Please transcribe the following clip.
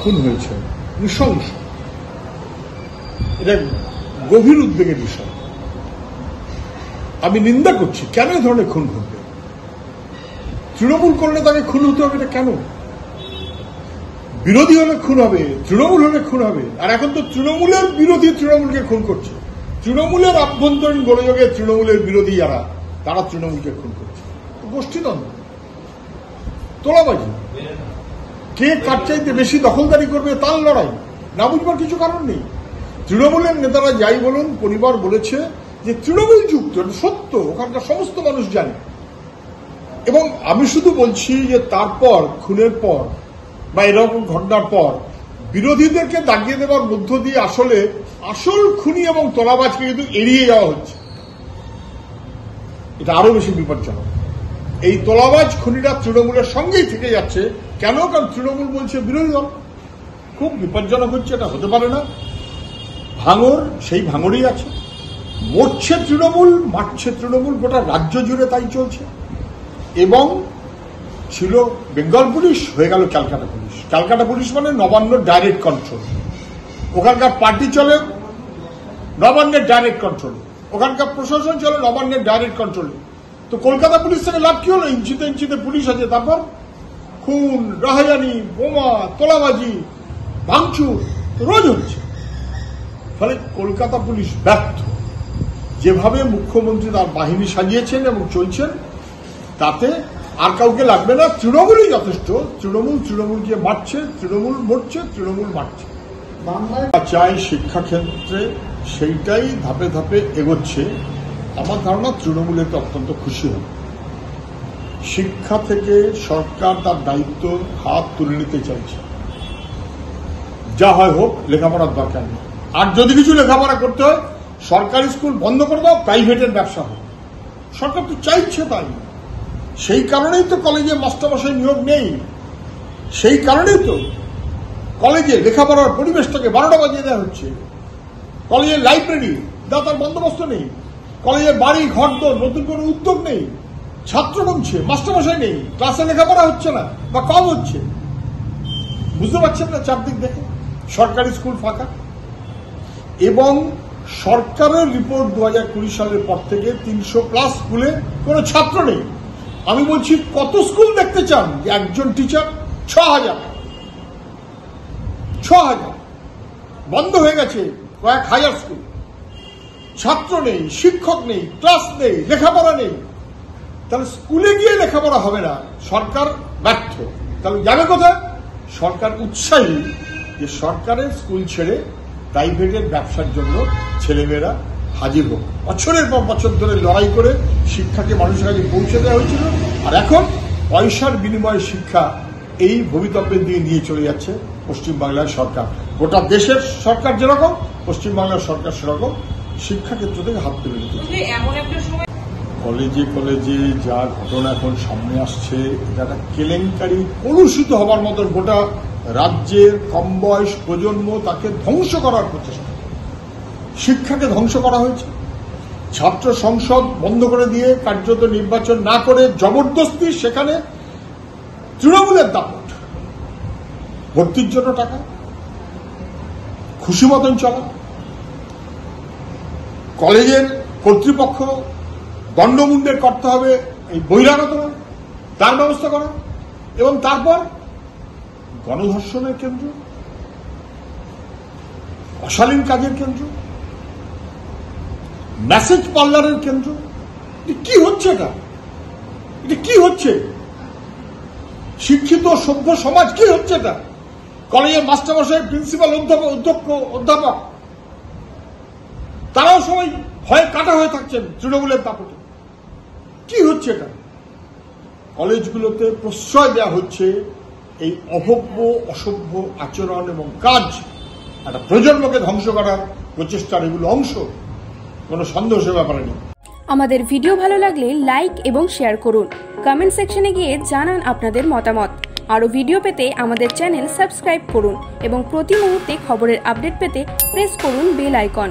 খুন হয়েছে নৃশংস, এটা গভীর উদ্বেগের বিষয়। আমি নিন্দা করছি, কেন এই ধরনের খুন ঘটবে? তৃণমূল করলে তাকে খুন হতে হবে, এটা কেন? বিরোধী হলে খুন হবে, তৃণমূল হলে খুন হবে। আর এখন তো তৃণমূলের বিরোধী তৃণমূলকে খুন করছে, তৃণমূলের আভ্যন্তরীণ গোলযোগে তৃণমূলের বিরোধী যারা, তারা তৃণমূলকে খুন করছে। গোষ্ঠীদ্বন্দ্ব, তোলাবাজি, কে কার চাইতে বেশি দখলদারি করবে তার লড়াই, না বুঝবার কিছু কারণ নেই। তৃণমূলের নেতারা যাই বলুন, পরিবার বলেছে যে তৃণমূল যুক্ত, সত্য, ওখানকার সমস্ত মানুষ জানে। এবং আমি শুধু বলছি যে তারপর খুনের পর বা এরকম ঘটনার পর বিরোধীদেরকে দাগিয়ে দেওয়ার মধ্য দিয়ে আসল খুনি এবং তোলাবাজকে কিন্তু এড়িয়ে যাওয়া হচ্ছে। এটা আরো বেশি বিপজ্জনক। এই তোলাবাজ খুনিরা তৃণমূলের সঙ্গেই থেকে যাচ্ছে। কেন? কারণ তৃণমূল বলছে বিরোধী দল। খুব বিপজ্জনক হচ্ছে, এটা হতে পারে না। ভাঙর সেই ভাঙরই আছে, মরছে তৃণমূল, মারছে তৃণমূল, গোটা রাজ্য জুড়ে তাই চলছে। এবং ছিল বেঙ্গল পুলিশ, হয়ে গেল ক্যালকাটা পুলিশ। ক্যালকাটা পুলিশ মানে নবান্ন ডাইরেক্ট কন্ট্রোল, ওখানকার পার্টি চলে নবান্নের ডাইরেক্ট কন্ট্রোল, ওখানকার প্রশাসন চলে নবান্নের ডাইরেক্ট কন্ট্রোল। তো কলকাতা পুলিশ থেকে লাভ কি হলো? ইঞ্চিতে ইঞ্চিতে পুলিশ আছে, তারপর খুন, রাহাজানি, বোমা, তোলাবাজি, ভাঙচুর রোজ হচ্ছে। ফলে কলকাতা পুলিশ ব্যর্থ। যেভাবে মুখ্যমন্ত্রী তার বাহিনী সাজিয়েছেন এবং চলছেন, তাতে আর কাউকে লাগবে না, তৃণমূলই যথেষ্ট। তৃণমূলকে মারছে, তৃণমূল মরছে, তৃণমূল মারছে। চাই শিক্ষাক্ষেত্রে সেইটাই ধাপে ধাপে এগোচ্ছে। আমার ধারণা তৃণমূল এতে অত্যন্ত খুশি হবে। শিক্ষা থেকে সরকার তার দায়িত্ব হাত তুলে নিতে চাইছে। যা হয় হোক, লেখাপড়ার দরকার নেই। আর যদি কিছু লেখাপড়া করতে হয়, সরকারি স্কুল বন্ধ করে দাও, প্রাইভেটের ব্যবসা হোক। সরকার তো চাইছে তাই। সেই কারণেই তো কলেজে মাস্টারমশাই নিয়োগ নেই, সেই কারণেই তো কলেজে লেখাপড়ার পরিবেশটাকে 12টা বাজিয়ে দেওয়া হচ্ছে। কলেজের লাইব্রেরি তার বন্দোবস্ত নেই, কলেজের বাড়ি ঘর দর নতুন কোনো উদ্যোগ নেই, ছাত্র কমছে, মাস্টারমশাই নেই, ক্লাসে লেখাপড়া হচ্ছে না বা কম হচ্ছে। বুঝতে পারছেন না? চারদিক দেখে সরকারি স্কুল ফাঁকা। এবং সরকারের রিপোর্ট 2020 সালের পর থেকে 300+ স্কুলে কোনো ছাত্র নেই। আমি বলছি, কত স্কুল দেখতে চান যে একজন টিচার? 6000 বন্ধ হয়ে গেছে কয়েক হাজার স্কুল। ছাত্র নেই, শিক্ষক নেই, ক্লাস নেই, লেখাপড়া নেই। তাহলে স্কুলে গিয়ে লেখাপড়া হবে না, সরকার ব্যর্থ। তাহলে যাবে কোথায়? সরকার উৎসাহী যে সরকারের স্কুল ছেড়ে প্রাইভেটের ব্যবসার জন্য ছেলেমেয়েরা হাজির হোক। বছরের পর বছর ধরে লড়াই করে শিক্ষাকে মানুষের কাছে পৌঁছে দেওয়া হয়েছিল, আর এখন পয়সার বিনিময়ে শিক্ষা এই ভবিতব্যের দিয়ে নিয়ে চলে যাচ্ছে পশ্চিমবাংলার সরকার। গোটা দেশের সরকার যেরকম, পশ্চিমবাংলার সরকার সেরকম শিক্ষাক্ষেত্র থেকে হাত তুলে নিতে। কলেজে কলেজে যা ঘটনা এখন সামনে আসছে, এটা একটা কেলেঙ্কারি, কলুষিত হবার মতো। গোটা রাজ্যের কম বয়স প্রজন্ম, তাকে ধ্বংস করার প্রচেষ্টা, শিক্ষাকে ধ্বংস করা হয়েছে। ছাত্র সংসদ বন্ধ করে দিয়ে, কার্যত নির্বাচন না করে জবরদস্তি সেখানে তৃণমূলের দাপট, ভর্তির জন্য টাকা, খুশি মতন চলা, কলেজের কর্তৃপক্ষ দণ্ডমুণ্ডের করতে হবে এই বহিরাগত, তার ব্যবস্থা করা, এবং তারপর গণধর্ষণের কেন্দ্র, অশালীন কাজের কেন্দ্র, মেসেজ পার্লারের কেন্দ্র। কি হচ্ছে এটা? কি হচ্ছে? শিক্ষিত সভ্য সমাজ কি হচ্ছে এটা? কলেজের মাস্টারমশাই, প্রিন্সিপাল, অধ্যাপক তারাও সবাই ভয়ে কাটা হয়ে থাকছেন তৃণমূলের দাপটে। কি হচ্ছে এটা? কলেজগুলোতে প্রশ্রয় দেওয়া হচ্ছে এই অভব্য অসভ্য আচরণ এবং কাজ। একটা প্রজন্মকে ধ্বংস করার প্রচেষ্টার এগুলো অংশ, কোনো সন্দেহ সে ব্যাপারে নেই। আমাদের ভিডিও ভালো লাগলে লাইক এবং শেয়ার করুন। কমেন্ট সেকশনে গিয়ে জানান আপনাদের মতামত। আরও ভিডিও পেতে আমাদের চ্যানেল সাবস্ক্রাইব করুন এবং প্রতি মুহূর্তে খবরের আপডেট পেতে প্রেস করুন বেল আইকন।